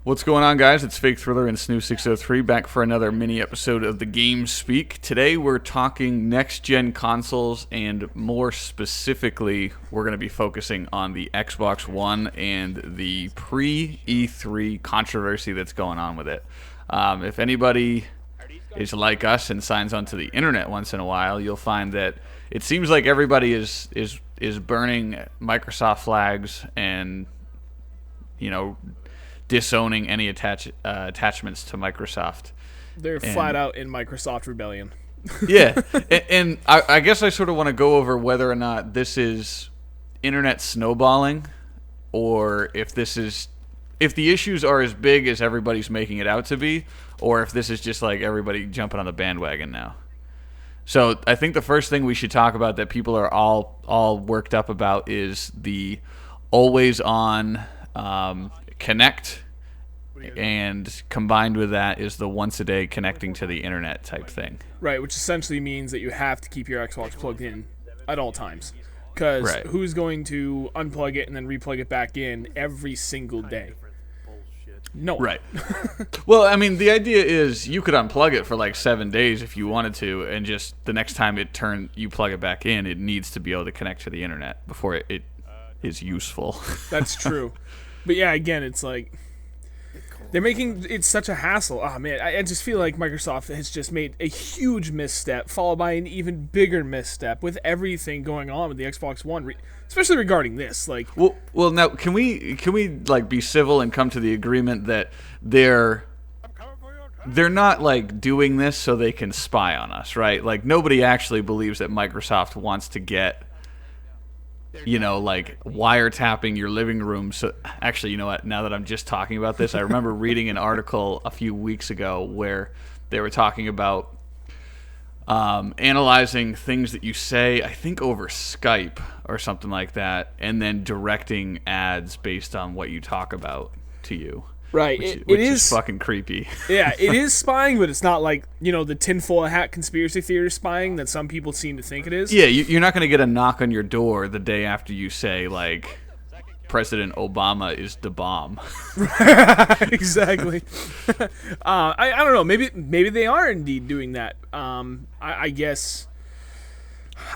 What's going on, guys? It's FakeThriller and Snoov603 back for another mini episode of the Game Speak. Today we're talking next-gen consoles, and more specifically, we're going to be focusing on the Xbox One and the pre-E3 controversy that's going on with it. If anybody is like us and signs onto the internet once in a while, you'll find that it seems like everybody is burning Microsoft flags and, you know, disowning any attachments to Microsoft. They're flat out in Microsoft rebellion. Yeah, and I guess I sort of want to go over whether or not this is internet snowballing, or if the issues are as big as everybody's making it out to be, or if this is just like everybody jumping on the bandwagon now. So I think the first thing we should talk about that people are all worked up about is the always on Connect, and combined with that is the once a day connecting to the internet type thing. Right, which essentially means that you have to keep your Xbox plugged in at all times. Because who's going to unplug it and then replug it back in every single day? No. Right. Well, I mean, the idea is you could unplug it for like 7 days if you wanted to, and just the next time you plug it back in, it needs to be able to connect to the internet before it is useful. That's true. But yeah, again, it's like they're making it such a hassle. Oh man, I just feel like Microsoft has just made a huge misstep, followed by an even bigger misstep with everything going on with the Xbox One, especially regarding this. Like, well, now can we like be civil and come to the agreement that they're not like doing this so they can spy on us, right? Like nobody actually believes that Microsoft wants to get, you know, like wiretapping your living room. So actually, you know what, now that I'm just talking about this, I remember reading an article a few weeks ago where they were talking about analyzing things that you say, I think over Skype or something like that, and then directing ads based on what you talk about to you. Right. Which is fucking creepy. Yeah, it is spying, but it's not like, you know, the tinfoil hat conspiracy theory spying that some people seem to think it is. Yeah, you're not going to get a knock on your door the day after you say, like, President Obama is the bomb. Exactly. I don't know. Maybe they are indeed doing that. I guess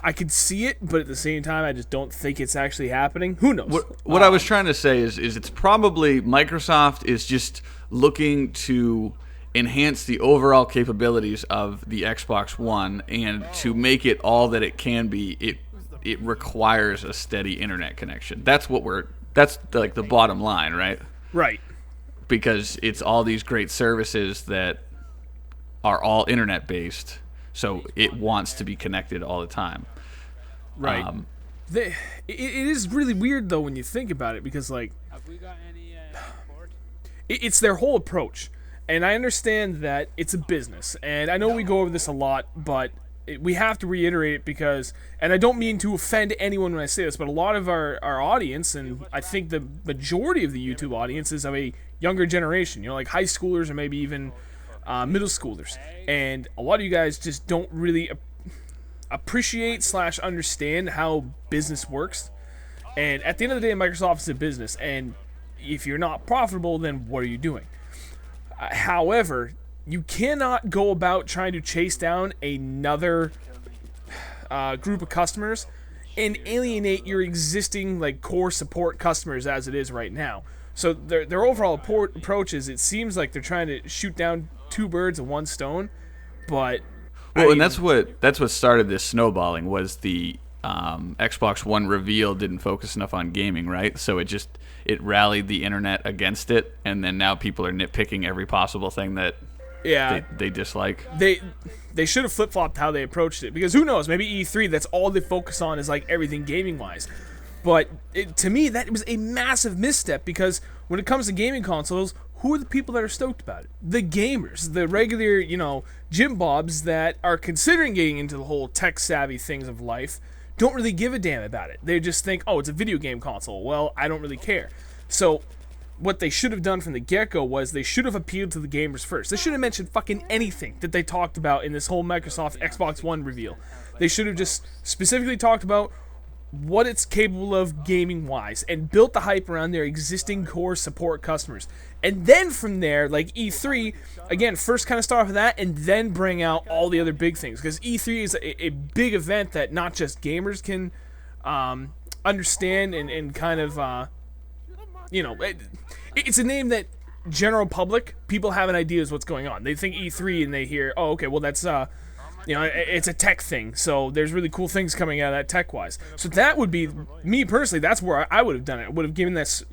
I could see it, but at the same time, I just don't think it's actually happening. Who knows? What I was trying to say is it's probably Microsoft is just looking to enhance the overall capabilities of the Xbox One, and to make it all that it can be, it requires a steady internet connection. That's like the bottom line, right? Right. Because it's all these great services that are all internet based. So it wants to be connected all the time. Right. It is really weird, though, when you think about it, because, like, it's their whole approach. And I understand that it's a business. And I know we go over this a lot, but we have to reiterate it because, and I don't mean to offend anyone when I say this, but a lot of our audience, and I think the majority of the YouTube audience, is of a younger generation, you know, like high schoolers or maybe even middle schoolers, and a lot of you guys just don't really appreciate / understand how business works. And at the end of the day, Microsoft is a business, and if you're not profitable, then what are you doing? However, you cannot go about trying to chase down another group of customers and alienate your existing like core support customers as it is right now. So their overall approach is, it seems like they're trying to shoot down two birds with one stone, but and that's what started this snowballing, was the Xbox One reveal didn't focus enough on gaming, right? So it rallied the internet against it, and then now people are nitpicking every possible thing that they dislike. They should have flip-flopped how they approached it, because who knows, maybe E3, that's all they focus on is like everything gaming-wise. But to me, that was a massive misstep, because when it comes to gaming consoles, who are the people that are stoked about it? The gamers, the regular, you know, Jim Bobs that are considering getting into the whole tech-savvy things of life don't really give a damn about it. They just think, oh, it's a video game console. Well, I don't really care. So what they should have done from the get-go was they should have appealed to the gamers first. They should have mentioned fucking anything that they talked about in this whole Microsoft Xbox One reveal. They should have just specifically talked about what it's capable of gaming-wise and built the hype around their existing core support customers. And then from there, like E3, again, first kind of start with that and then bring out all the other big things. Because E3 is a big event that not just gamers can understand and kind of, it's a name that general public, people have an idea of what's going on. They think E3 and they hear, oh, okay, well, that's... it's a tech thing, so there's really cool things coming out of that tech-wise. So that would be, me personally, that's where I would have done it. I would have given this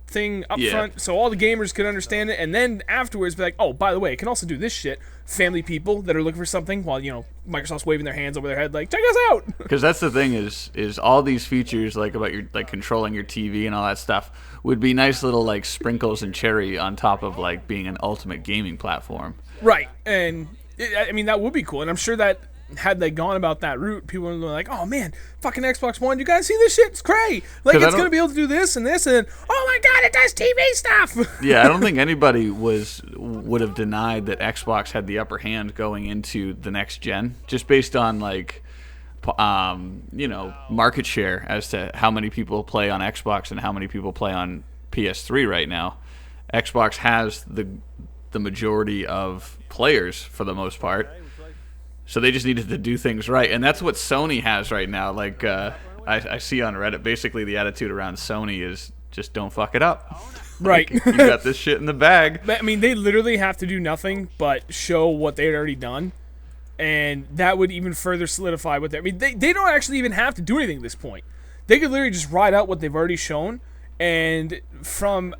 thing up front so all the gamers could understand it, and then afterwards be like, oh, by the way, it can also do this shit. Family people that are looking for something while, Microsoft's waving their hands over their head like, check us out! Because that's the thing is all these features, like about your controlling your TV and all that stuff, would be nice little sprinkles and cherry on top of being an ultimate gaming platform. Right, and... that would be cool, and I'm sure that had they gone about that route, people would be like, oh man, fucking Xbox One, you guys see this shit? It's crazy. It's going to be able to do this, and then, oh my god, it does TV stuff! Yeah, I don't think anybody would have denied that Xbox had the upper hand going into the next gen, just based on, market share as to how many people play on Xbox and how many people play on PS3 right now. Xbox has the majority of players for the most part, so they just needed to do things right, and that's what Sony has right now. I see on Reddit, basically the attitude around Sony is just don't fuck it up. Right. You got this shit in the bag. They literally have to do nothing but show what they'd already done, and that would even further solidify what they don't actually even have to do anything at this point. They could literally just ride out what they've already shown, and from...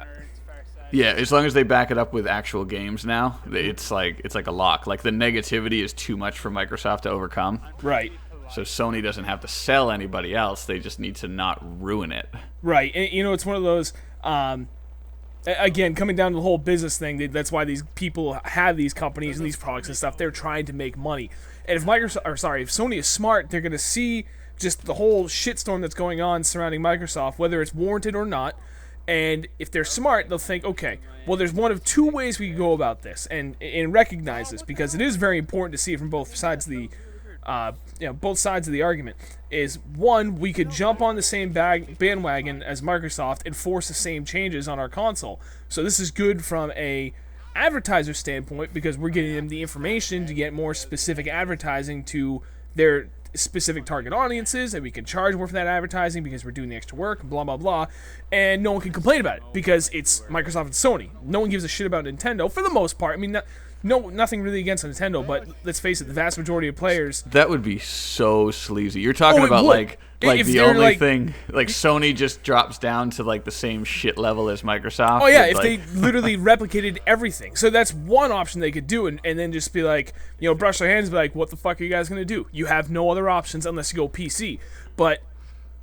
Yeah, as long as they back it up with actual games now, it's like a lock. The negativity is too much for Microsoft to overcome. Right. So Sony doesn't have to sell anybody else. They just need to not ruin it. Right. And, it's one of those, again, coming down to the whole business thing, that's why these people have these companies and these products and stuff. They're trying to make money. And if Sony is smart, they're going to see just the whole shitstorm that's going on surrounding Microsoft, whether it's warranted or not. And if they're smart, they'll think, okay, well, there's one of two ways we can go about this, and recognize this, because it is very important to see it from both sides of the, both sides of the argument. Is one, we could jump on the same bandwagon as Microsoft and force the same changes on our console. So this is good from a advertiser standpoint, because we're getting them the information to get more specific advertising to their specific target audiences, and we can charge more for that advertising because we're doing the extra work, blah blah blah, and no one can complain about it because it's Microsoft and Sony. No one gives a shit about Nintendo for the most part. Nothing really against Nintendo, but let's face it, the vast majority of players... That would be so sleazy. You're talking about the only thing, Sony just drops down to the same shit level as Microsoft. Oh yeah, if they literally replicated everything. So that's one option they could do, and then just be brush their hands and be like, what the fuck are you guys going to do? You have no other options unless you go PC. But...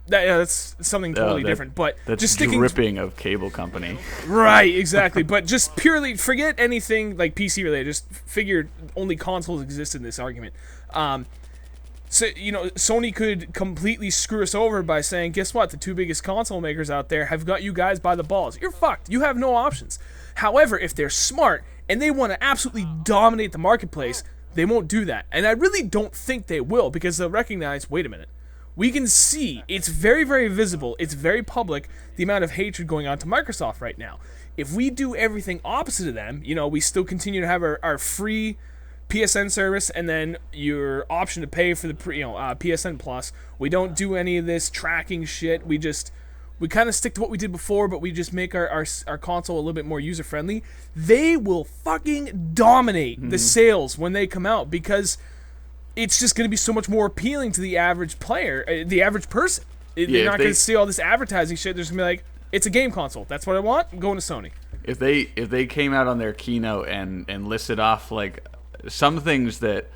that's something totally different, but that's just dripping of cable company. Right, exactly. But just purely forget anything PC related. Just figure only consoles exist in this argument. So Sony could completely screw us over by saying, guess what? The two biggest console makers out there have got you guys by the balls. You're fucked. You have no options. However, if they're smart and they want to absolutely dominate the marketplace, they won't do that. And I really don't think they will, because they'll recognize, wait a minute. We can see, it's very, very visible, it's very public, the amount of hatred going on to Microsoft right now. If we do everything opposite of them, we still continue to have our free PSN service and then your option to pay for the PSN Plus. We don't do any of this tracking shit. We kind of stick to what we did before, but we just make our console a little bit more user-friendly. They will fucking dominate the sales when they come out, because... it's just going to be so much more appealing to the average player, the average person. They're not going to see all this advertising shit. They're just going to be like, it's a game console. That's what I want. I'm going to Sony. If they came out on their keynote and listed off some things that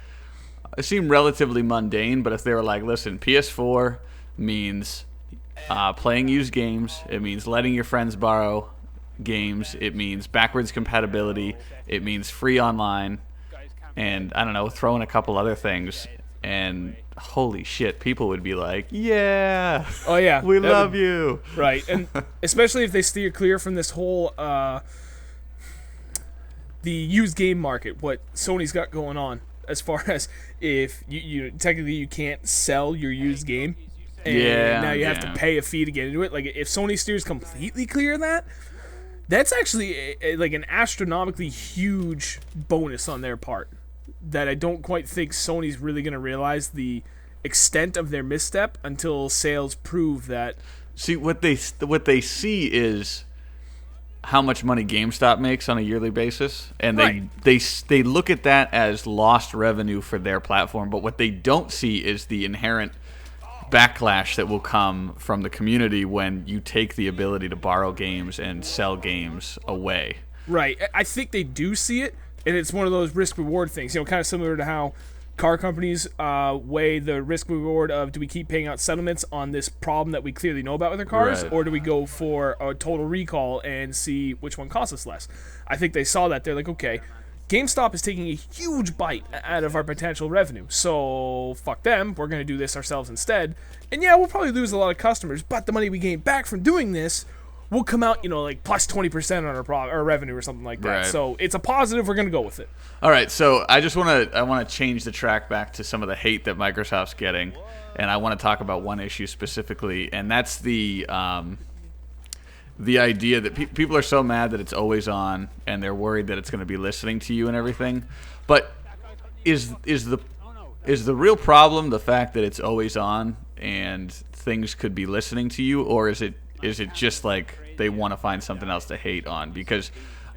seem relatively mundane, but if they were like, listen, PS4 means playing used games. It means letting your friends borrow games. It means backwards compatibility. It means free online. And, I don't know, throw in a couple other things, and holy shit, people would be like, yeah! Oh, yeah. We love you! Right, and especially if they steer clear from this whole, the used game market, what Sony's got going on, as far as if you technically you can't sell your used game, and now you have to pay a fee to get into it. Like, if Sony steers completely clear of that, that's actually like an astronomically huge bonus on their part that I don't quite think Sony's really going to realize the extent of their misstep until sales prove that. See, what they see is how much money GameStop makes on a yearly basis, and they look at that as lost revenue for their platform. But what they don't see is the inherent backlash that will come from the community when you take the ability to borrow games and sell games away. Right. I think they do see it, and it's one of those risk-reward things. You know, kind of similar to how car companies weigh the risk-reward of, do we keep paying out settlements on this problem that we clearly know about with our cars, or do we go for a total recall and see which one costs us less? I think they saw that. They're like, okay, GameStop is taking a huge bite out of our potential revenue, so fuck them, we're going to do this ourselves instead. And yeah, we'll probably lose a lot of customers, but the money we gain back from doing this will come out, you know, like plus 20% on our revenue or something like that. Right. So it's a positive, we're going to go with it. All right, so I want to change the track back to some of the hate that Microsoft's getting, and I want to talk about one issue specifically, and that's the idea that people are so mad that it's always on, and they're worried that it's going to be listening to you and everything. But is the real problem the fact that it's always on and things could be listening to you, or is it just like they want to find something else to hate on? Because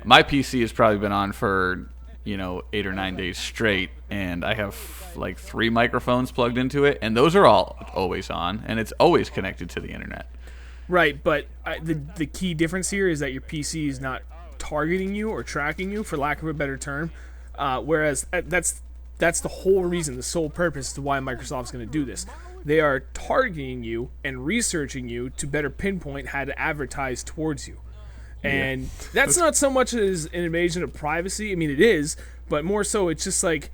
my PC has probably been on for 8 or 9 days straight, and I have like 3 microphones plugged into it, and those are all always on, and it's always connected to the internet. Right, but the key difference here is that your PC is not targeting you or tracking you, for lack of a better term, whereas that's the whole reason, the sole purpose to why Microsoft's going to do this. They are targeting you and researching you to better pinpoint how to advertise towards you. And that's not so much as an invasion of privacy. I mean, it is, but more so it's just like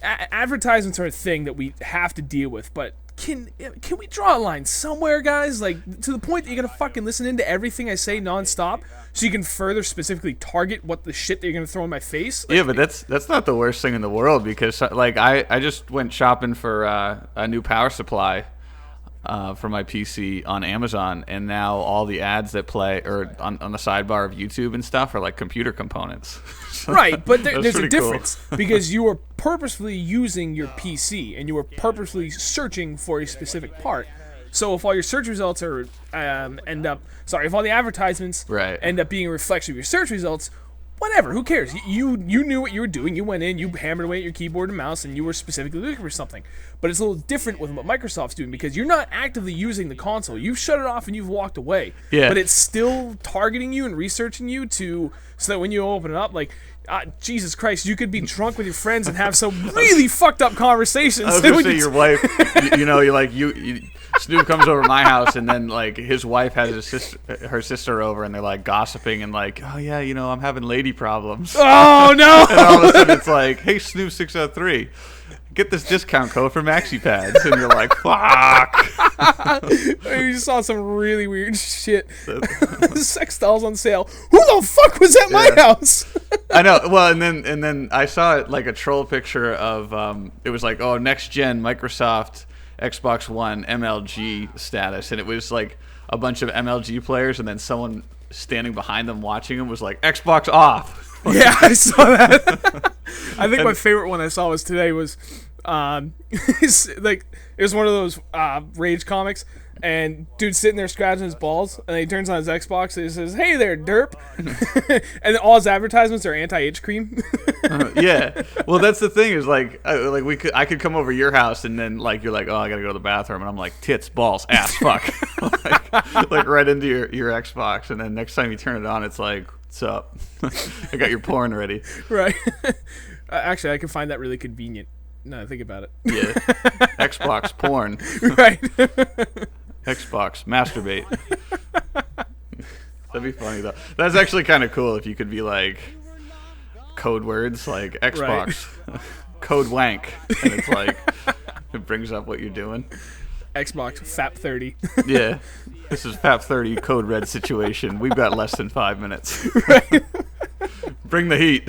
advertisements are a thing that we have to deal with. But can we draw a line somewhere, guys? Like, to the point that you're going to fucking listen into everything I say nonstop so you can further specifically target what the shit that you're going to throw in my face? Like, yeah, but that's not the worst thing in the world, because like I just went shopping for a new power supply for my PC on Amazon, and now all the ads that play or on the sidebar of YouTube and stuff are like computer components. Right, but there's a difference because you are purposefully using your PC and you are purposefully searching for a specific part. So if all your search results are if all the advertisements end up being a reflection of your search results, whatever, who cares? You knew what you were doing. You went in, you hammered away at your keyboard and mouse, and you were specifically looking for something. But it's a little different with what Microsoft's doing, because you're not actively using the console. You've shut it off and you've walked away. Yeah. But it's still targeting you and researching you so that when you open it up, like, Jesus Christ, you could be drunk with your friends and have some really fucked up conversations. I was going to say, your wife, Snoop comes over to my house, and then like his wife has her sister over, and they're like gossiping and like, oh yeah, I'm having lady problems. Oh no! And all of a sudden it's like, hey, Snoov603, get this discount code for MaxiPads, and you're like, fuck. You just saw some really weird shit. Sex dolls on sale. Who the fuck was at my house? I know. Well, and then I saw it like a troll picture of it was like, oh, next gen Microsoft Xbox One MLG status, and it was like a bunch of MLG players, and then someone standing behind them watching them was like, Xbox off. Yeah, I saw that. I think my favorite one I saw was today was it was one of those Rage comics, and dude's sitting there scratching his balls, and he turns on his Xbox and he says, "Hey there, derp," and all his advertisements are anti-itch cream. Yeah, well, that's the thing is like I could come over to your house, and then like you're like, oh, I gotta go to the bathroom, and I'm like, tits, balls, ass, fuck, like right into your Xbox, and then next time you turn it on, it's like, what's up? I got your porn ready. Right. Actually, I can find that really convenient. No, think about it. Yeah. Xbox porn. Right. Xbox masturbate. That'd be funny though. That's actually kind of cool if you could be like code words like Xbox code wank, and it's like it brings up what you're doing. Xbox FAP30. Yeah. This is FAP30 code red situation. We've got less than 5 minutes. Right. Bring the heat.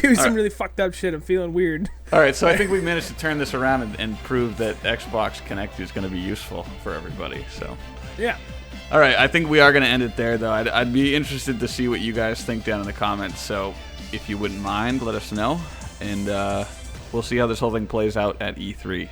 doing some really fucked up shit. I'm feeling weird. All right, so I think we managed to turn this around and prove that Xbox Connect is going to be useful for everybody. So Yeah. all right, I think we are going to end it there, though. I'd be interested to see what you guys think down in the comments. So if you wouldn't mind, let us know, and we'll see how this whole thing plays out at E3.